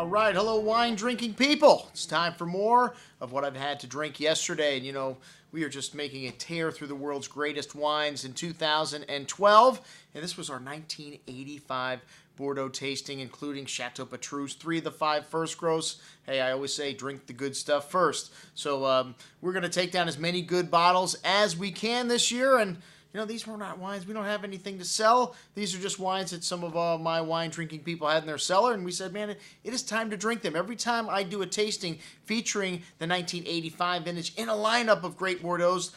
All right, hello, wine drinking people. It's time for more of what I've had to drink yesterday. And you know, we are just making a tear through the world's greatest wines in 2012. And this was our 1985 Bordeaux tasting, including Chateau Petrus, 3 of the 5 first grows. Hey, I always say drink the good stuff first. So we're going to take down as many good bottles as we can this year. And you know, these were not wines. We don't have anything to sell. These are just wines that some of my wine drinking people had in their cellar. And we said, man, it is time to drink them. Every time I do a tasting featuring the 1985 vintage in a lineup of great Bordeaux's,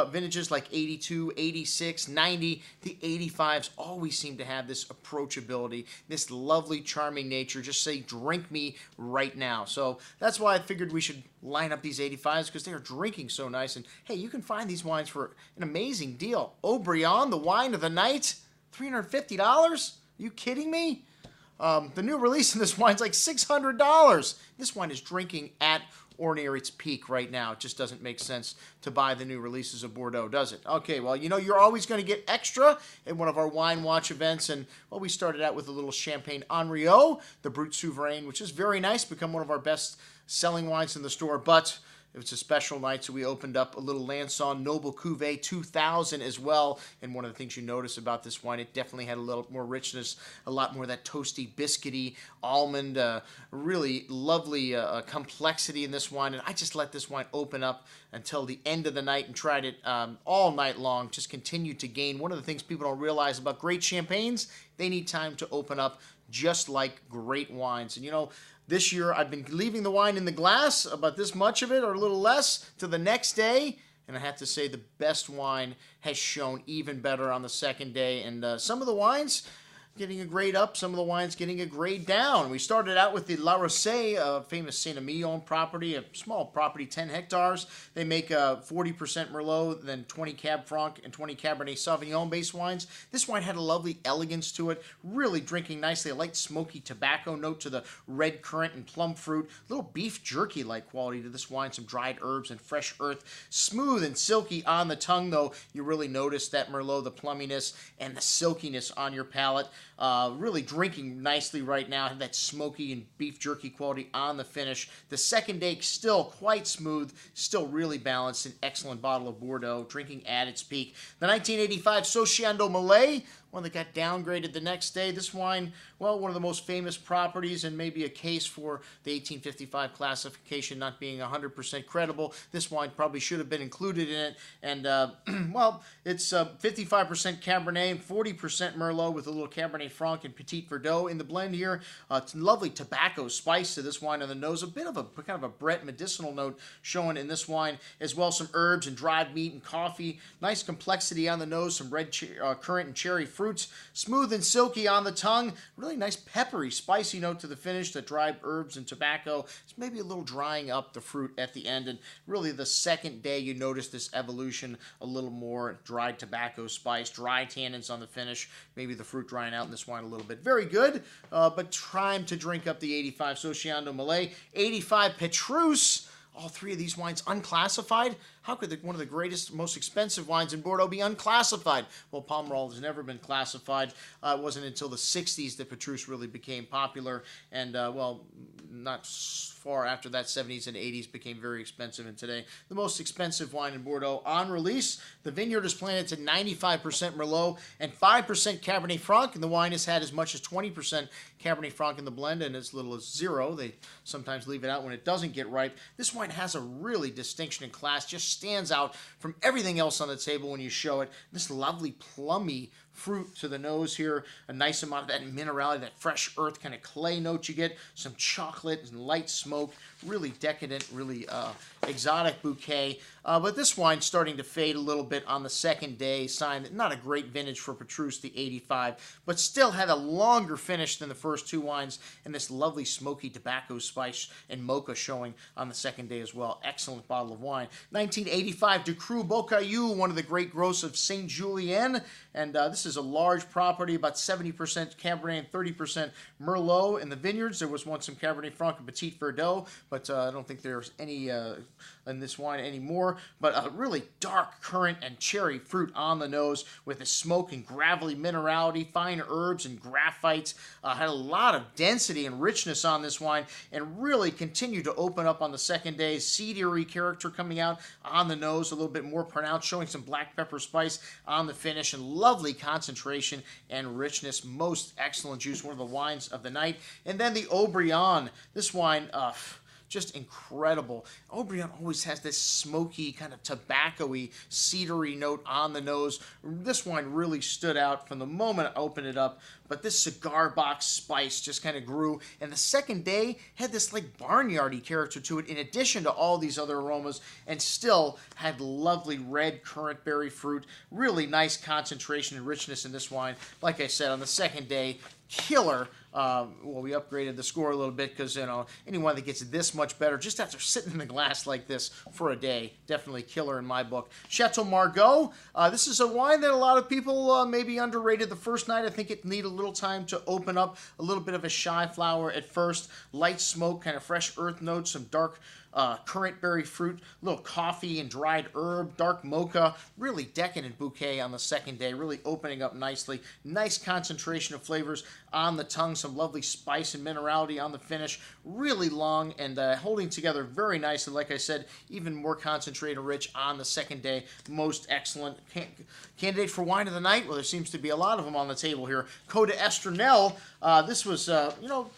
vintages like 82, 86, 90, the 85s always seem to have this approachability, this lovely, charming nature. Just say, drink me right now. So that's why I figured we should line up these 85s because they are drinking so nice. And hey, you can find these wines for an amazing deal. Aubryon, the wine of the night, $350? Are you kidding me? The new release in this wine's like $600. This wine is drinking at or near its peak right now. It just doesn't make sense to buy the new releases of Bordeaux, does it? Okay, well, you know, you're always going to get extra at one of our Wine Watch events. And, well, we started out with a little Champagne Henriot, the Brut Souverain, which is very nice, become one of our best-selling wines in the store. But it was a special night, so we opened up a little Lanson Noble Cuvée 2000 as well. And one of the things you notice about this wine, it definitely had a little more richness, a lot more of that toasty, biscuity, almond, really lovely complexity in this wine. And I just let this wine open up until the end of the night and tried it all night long, just continued to gain. One of the things people don't realize about great champagnes, they need time to open up just like great wines. And you know, this year, I've been leaving the wine in the glass, about this much of it or a little less, to the next day. And I have to say the best wine has shown even better on the second day. And some of the wines getting a grade up, some of the wines getting a grade down. We started out with the La Rosée, a famous Saint-Emilion property, a small property, 10 hectares. They make 40% Merlot, then 20 Cab Franc and 20 Cabernet Sauvignon based wines. This wine had a lovely elegance to it, really drinking nicely. A light smoky tobacco note to the red currant and plum fruit. A little beef jerky-like quality to this wine, some dried herbs and fresh earth. Smooth and silky on the tongue, though. You really notice that Merlot, the plumminess and the silkiness on your palate. Really drinking nicely right now. Had that smoky and beef jerky quality on the finish. The second day still quite smooth, still really balanced. An excellent bottle of Bordeaux, drinking at its peak. The 1985 Sociando Malais, one that got downgraded the next day. This wine, well, one of the most famous properties and maybe a case for the 1855 classification not being 100% credible. This wine probably should have been included in it. And, well, it's 55% Cabernet, 40% Merlot with a little Cabernet Franc and Petit Verdot in the blend here. It's lovely tobacco spice to this wine on the nose. A bit of a kind of a Brett medicinal note showing in this wine, as well some herbs and dried meat and coffee. Nice complexity on the nose, some red currant and cherry fruits. Smooth and silky on the tongue. Really nice peppery, spicy note to the finish. The dried herbs and tobacco. It's maybe a little drying up the fruit at the end. And really the second day you notice this evolution, a little more dried tobacco spice, dry tannins on the finish. Maybe the fruit drying out in this wine a little bit. Very good, but time to drink up the 85 Sociando Malais. 85 Petrus. All 3 of these wines unclassified. How could one of the greatest, most expensive wines in Bordeaux be unclassified? Well, Pomerol has never been classified. It wasn't until the 60s that Petrus really became popular. And, well, not far after that, 70s and 80s became very expensive. And today, the most expensive wine in Bordeaux on release. The vineyard is planted to 95% Merlot and 5% Cabernet Franc. And the wine has had as much as 20% Cabernet Franc in the blend and as little as 0. They sometimes leave it out when it doesn't get ripe. This wine has a really distinction in class, just stands out from everything else on the table when you show it. This lovely plummy fruit to the nose here, a nice amount of that minerality, that fresh earth kind of clay note you get, some chocolate and light smoke, really decadent, really exotic bouquet. But this wine's starting to fade a little bit on the second day, sign that not a great vintage for Petrus, the 85, but still had a longer finish than the first 2 wines, and this lovely smoky tobacco spice and mocha showing on the second day as well. Excellent bottle of wine. 1985 De Cru Beaucaillou, one of the great growths of Saint Julien, and this This is a large property, about 70% Cabernet and 30% Merlot in the vineyards. There was once some Cabernet Franc and Petit Verdot, but I don't think there's any in this wine anymore. But a really dark currant and cherry fruit on the nose with a smoke and gravelly minerality, fine herbs and graphites. Had a lot of density and richness on this wine and really continued to open up on the second day. Cedary character coming out on the nose, a little bit more pronounced, showing some black pepper spice on the finish, and lovely concentration and richness. Most excellent juice, one of the wines of the night. And then the Haut-Brion. This wine, just incredible. Haut-Brion always has this smoky, kind of tobacco-y, cedary note on the nose. This wine really stood out from the moment I opened it up, but this cigar box spice just kind of grew. And the second day had this like barnyardy character to it in addition to all these other aromas, and still had lovely red currant berry fruit. Really nice concentration and richness in this wine. Like I said, on the second day, killer. Well, we upgraded the score a little bit because, you know, anyone that gets this much better just after sitting in the glass like this for a day, definitely killer in my book. Chateau Margaux. This is a wine that a lot of people maybe underrated the first night. I think it needed a little time to open up. A little bit of a shy flower at first. Light smoke, kind of fresh earth notes, some dark currant berry fruit, a little coffee and dried herb, dark mocha, really decadent bouquet on the second day, really opening up nicely. Nice concentration of flavors on the tongue, some lovely spice and minerality on the finish, really long and holding together very nicely. Like I said, even more concentrated and rich on the second day. Most excellent. Candidate for wine of the night? Well, there seems to be a lot of them on the table here. Côte d'Estrennel. This was, you know,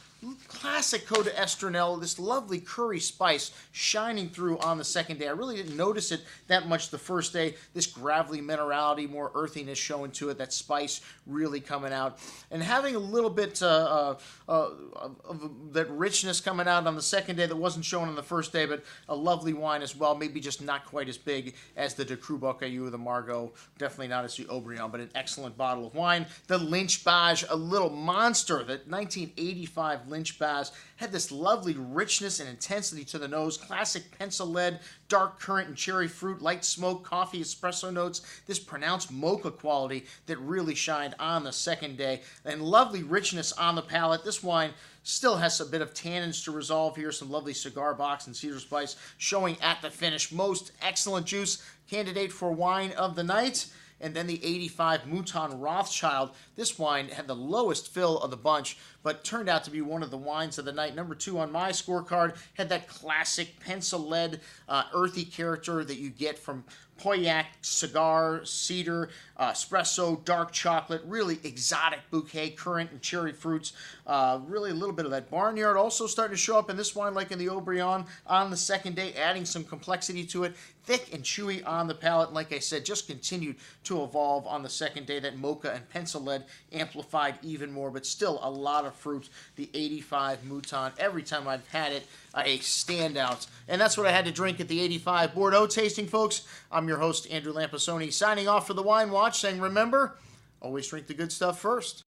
classic Côte d'Estrennel, this lovely curry spice shining through on the second day. I really didn't notice it that much the first day. This gravelly minerality, more earthiness showing to it, that spice really coming out. And having a little bit of that richness coming out on the second day that wasn't shown on the first day, but a lovely wine as well. Maybe just not quite as big as the De Cru Bocayou or the Margaux. Definitely not as the Haut-Brion, but an excellent bottle of wine. The Lynch Bages, a little monster. That 1985 Lynch Bages had this lovely richness and intensity to the nose. Classic pencil lead, dark currant and cherry fruit, light smoke, coffee, espresso notes. This pronounced mocha quality that really shined on the second day. And lovely richness on the palate. This wine still has a bit of tannins to resolve here. Some lovely cigar box and cedar spice showing at the finish. Most excellent juice. Candidate for wine of the night. And then the 85 Mouton Rothschild. This wine had the lowest fill of the bunch, but turned out to be one of the wines of the night. Number 2 on my scorecard. Had that classic pencil lead, earthy character that you get from Pauillac, cigar, cedar, espresso, dark chocolate, really exotic bouquet, currant and cherry fruits. Really a little bit of that barnyard also starting to show up in this wine, like in the Haut-Brion on the second day, adding some complexity to it. Thick and chewy on the palate. And like I said, just continued to evolve on the second day. That mocha and pencil lead amplified even more, but still a lot of fruit. The 85 Mouton, every time I've had it, a standout. And that's what I had to drink at the 85 Bordeaux tasting, folks. I'm your host, Andrew Lampasoni, signing off for the Wine Watch, saying remember, always drink the good stuff first.